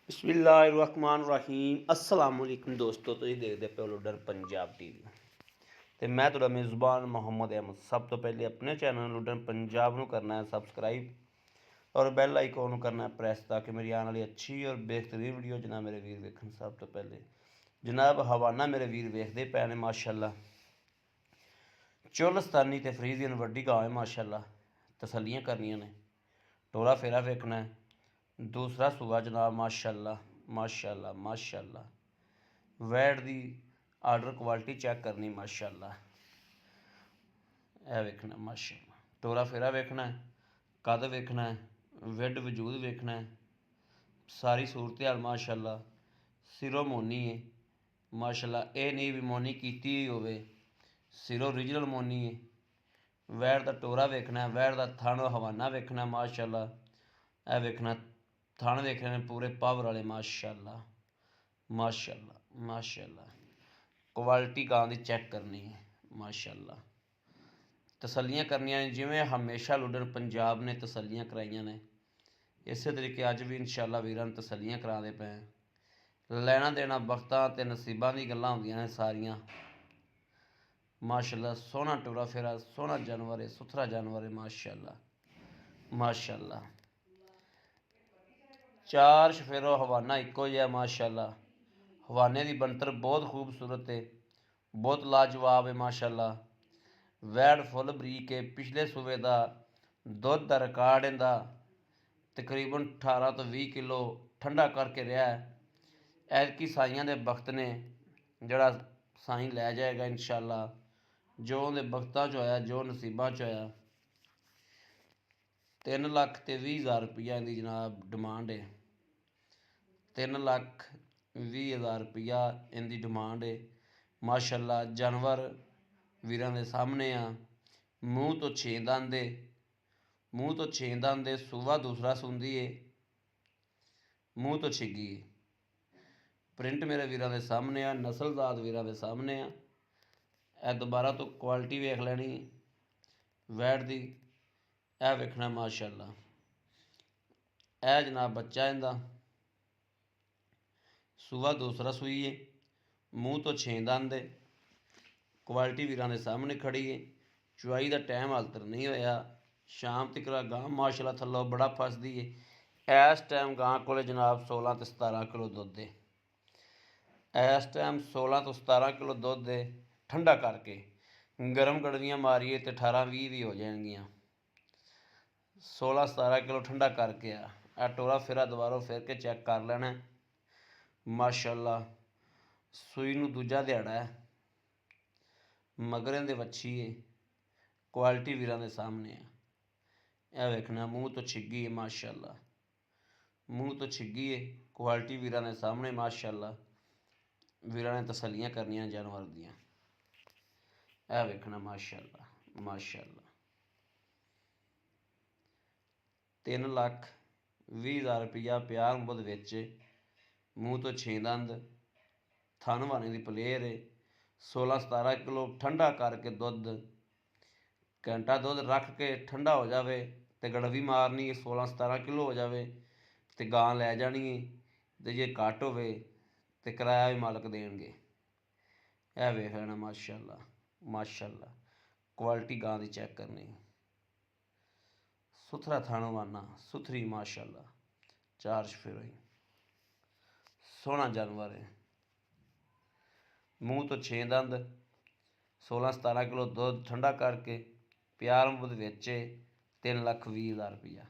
ਬਿਸਮਿਲ੍ਲਾਹਿਰਰਹਿਮਾਨਿਰਰਹੀਮ अस्सलाम वालेकुम ਦੋਸਤੋ, ਤੁਸੀਂ ਦੇਖਦੇ ਪਏ ਲੁੱਡਰ ਪੰਜਾਬ ਟੀਵੀ ਤੇ ਮੈਂ ਤੁਹਾਡਾ ਮੇਜ਼ਬਾਨ ਮੁਹੰਮਦ ਅਹਿਮਦ। ਸਭ ਤੋਂ ਪਹਿਲੇ ਆਪਣੇ ਚੈਨਲ ਲੁੱਡਰ ਪੰਜਾਬ ਨੂੰ ਕਰਨਾ ਹੈ ਸਬਸਕ੍ਰਾਈਬ और बैल आइकॉन ਨੂੰ करना है प्रेस ताकि मेरी आने वाली अच्छी और बेहतरीन वीडियो जनाब मेरे वीर वेखन। सब तो पहले जनाब हवाना मेरे वीर वेखते पे ने माशाअल्लाह चोलस्तानी ते फ्रीजियन वड्डी गां है माशाअल्लाह। तसलियां करनियां ने, टोरा फेरा वेखना है। दूसरा सूआ जनाब माशाअल्लाह माशाअल्लाह माशाअल्लाह। वैट दी आर्डर क्वालिटी चेक करनी माशाअल्लाह। यह वेखना माशाअल्लाह, टोरा फेरा वेखना है, कद वेखना है, विड वजूद वेखना है। सारी सूरत हाल माशाअल्लाह सिरों मोनी है माशाअल्लाह। ये नहीं भी मोनी कीती हुई होवे, सिरों ओरिजिनल मोनी है। वैर का टोरा वेखना है, वैर का थण हवाना वेखना माशाअल्लाह। यह वेखना थण वेखने पूरे पावर वाले माशाअल्लाह माशाअल्लाह माशाअल्लाह। क्वालिटी गां दी चेक करनी है माशाअल्लाह। तसलियां करनियां ने जिवें हमेशा लुडर पंजाब ने तसलियां कराइयां ने, इस तरीके अज भी इंशाअल्लाह वीरां तसलियां करा दे पे। लैना देना वक्तां ते नसीबां दी गल्लां हुंदियां ने सारियां माशाअल्लाह। सोहना टुरा फेरा, सोहना जानवर है, सुथरा जानवर है माशाअल्लाह माशाअल्लाह। चार शफेरो हवाना इक्को जिहा माशाअल्लाह। हवाने की बनतर बहुत खूबसूरत है, बहुत लाजवाब है माशाअल्लाह। वैट फुल बरीक है। पिछले सूबे का दुध का रिकॉर्ड इहदा तकरीबन 18 तो 20 किलो ठंडा करके रहा है। ऐतकी साइयां दे वक्त ने जड़ा साई लै जाएगा इंशाअल्लाह। जो उहदे वक्तां च होया, जो नसीबां च होया। 3,20,000 रुपया इहदी जनाब डिमांड है। 3,20,000 रुपया इनकी डिमांड है माशाअल्लाह। जानवर वीरां दे सामने आ। मूँह तो 6 दंद है, मूँह तो 6 दंद है। सूआ दूसरा सूंदी है, मूँह तो छिगी है। प्रिंट मेरे वीरां दे सामने आ, नस्लजात वीरां दे सामने आ। ए दोबारा तो क्वालिटी वेख लैनी वैट दी। ए वेखना माशाअल्लाह। ए जनाब बच्चा इंदा, सूआ दूसरा सूई है, मूँह तो 6 दंद है। क्वालिटी वीरां दे सामने खड़ी है। चुआई का टाइम हाल तक नहीं होया, शाम तक गां माशाअल्लाह थल्लों बड़ा फसदी है। इस टाइम गां को जनाब 16 तो 17 किलो दुध है। इस टाइम 16 तो 17 किलो दुध है। ठंडा करके गर्म गड़वियाँ मारिए तो 18-20 भी हो जाएगियाँ। 16-17 किलो ठंडा करके आ टोरा फेरा दोबारा फिर के चेक कर लेना माशाअल्लाह। सूई नूं दूजा दिहाड़ा है, मगरें दे वच्छी है। क्वालिटी वीरां दे सामने है। यह वेखना मूँह तो छिगी है माशाअल्लाह, मूँह तो छिगी है। क्वालिटी वीरां दे सामने माशाअल्लाह। वीरां ने तसलियां करनियां जानवर दियां। यह वेखना माशाअल्लाह माशाअल्लाह। 3,20,000 रुपया प्यार मुहब्बत विच। मूँह तो 6 दंद, थन वाने की प्लेयर है। 16-17 किलो ठंडा करके दुध, घंटा दुध रख के ठंडा हो जाए तो गड़वी मारनी है। 16-17 किलो हो जाए तो गां लै जानी है, तो जे घट हो तो किराया भी मालक देंगे। यह वेख लेना माशाअल्लाह माशाअल्लाह। क्वालिटी गां की चेक करनी, सुथरा थाना वाना सुथरी माशाअल्लाह। चार शफेरोई सोहना जानवर है। मूँह तो 6 दंद, 16-17 किलो दुध ठंडा करके प्यार मुहब्बत बेचे। 3,20,000 रुपया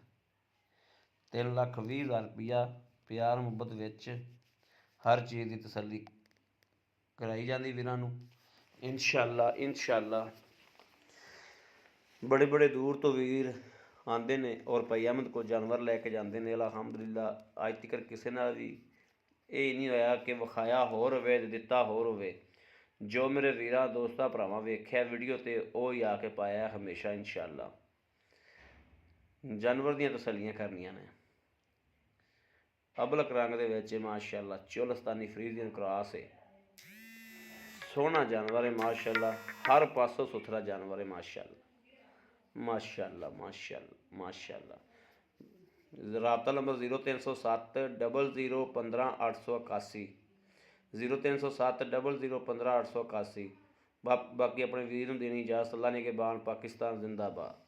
3,20,000 रुपया प्यार मुहब्बत विच हर चीज़ की तसली कराई जाती वीरां नूं इंशाअल्लाह इंशाअल्लाह। बड़े बड़े दूर तो वीर आते ने और भाई अहमद को जानवर लैके जाते हैं। अलहमदुलिल्लाह अज तक किसी नाल भी ये नहीं होया कि विखाया होर होवे ते दिता होर होवे। जो मेरे वीरां दोस्तां भरावां वेख्या वीडियो ते वो ही आके पाया हमेशा इंशाअल्लाह। जानवर दियां तसलियां करनियां ने। अबलक रंग दे विच माशाअल्लाह चोलस्तानी फ्रीजियन क्रॉस है। सोहना जानवर है माशाअल्लाह। हर पासों सुथरा जानवर है माशाअल्लाह माशाअल्लाह माशाअल्लाह माशाअल्लाह। ਰਾਬਤਾ ਨੰਬਰ 0307 00 15 881 0307 00 15 881। ਬਾਕੀ ਆਪਣੇ ਵੀਰ ਨੂੰ ਦੇਣੀ ਇਜਾਜ਼ਤ। ਅੱਲਾ ਨੇ ਕੇ ਬਾਨ। ਪਾਕਿਸਤਾਨ ਜ਼ਿੰਦਾਬਾਦ।